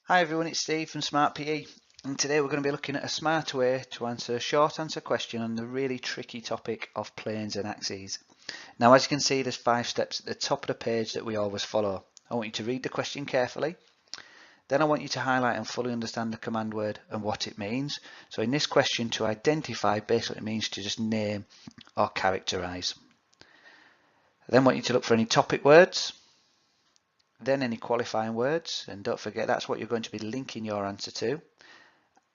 Hi everyone, it's Steve from Smart PE, and today we're going to be looking at a smart way to answer a short answer question on the really tricky topic of planes and axes. Now, as you can see, there's 5 steps at the top of the page that we always follow. I want you to read the question carefully. Then I want you to highlight and fully understand the command word and what it means. So in this question, to identify basically means to just name or characterize. I then want you to look for any topic words, then any qualifying words, and don't forget that's what you're going to be linking your answer to.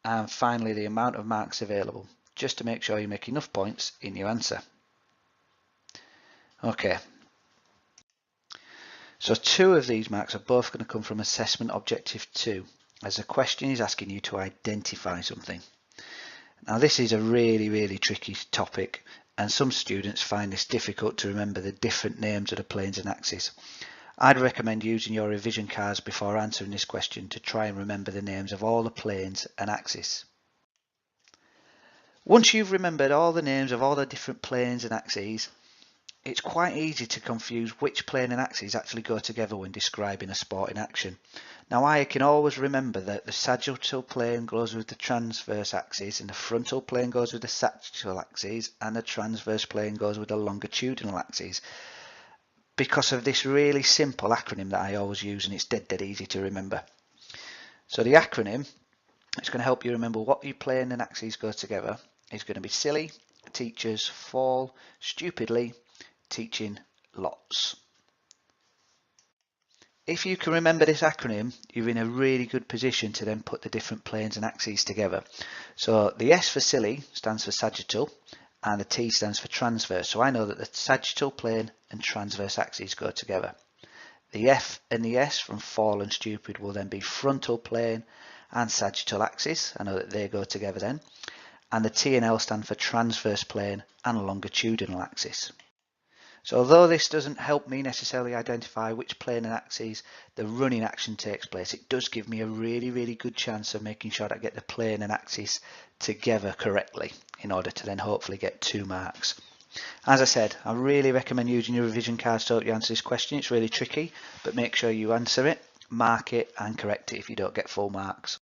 And finally, the amount of marks available, just to make sure you make enough points in your answer. Okay, so 2 of these marks are both going to come from assessment objective 2, as the question is asking you to identify something. Now this is a really tricky topic, and some students find this difficult to remember the different names of the planes and axes. I'd recommend using your revision cards before answering this question to try and remember the names of all the planes and axes. Once you've remembered all the names of all the different planes and axes, it's quite easy to confuse which plane and axis actually go together when describing a sport in action. Now I can always remember that the sagittal plane goes with the transverse axis, and the frontal plane goes with the sagittal axis, and the transverse plane goes with the longitudinal axis, because of this really simple acronym that I always use, and it's dead easy to remember. So the acronym is going to help you remember what your plane and axes go together. It's going to be silly, teachers, fall, stupidly, teaching, lots. If you can remember this acronym, you're in a really good position to then put the different planes and axes together. So the S for silly stands for sagittal, and the T stands for transverse. So I know that the sagittal plane and transverse axes go together. The F and the S from fall and stupid will then be frontal plane and sagittal axis. I know that they go together then. And the T and L stand for transverse plane and longitudinal axis. So although this doesn't help me necessarily identify which plane and axis the running action takes place, it does give me a really good chance of making sure that I get the plane and axis together correctly in order to then hopefully get 2 marks. As I said, I really recommend using your revision cards to help you answer this question. It's really tricky, but make sure you answer it, mark it and correct it if you don't get full marks.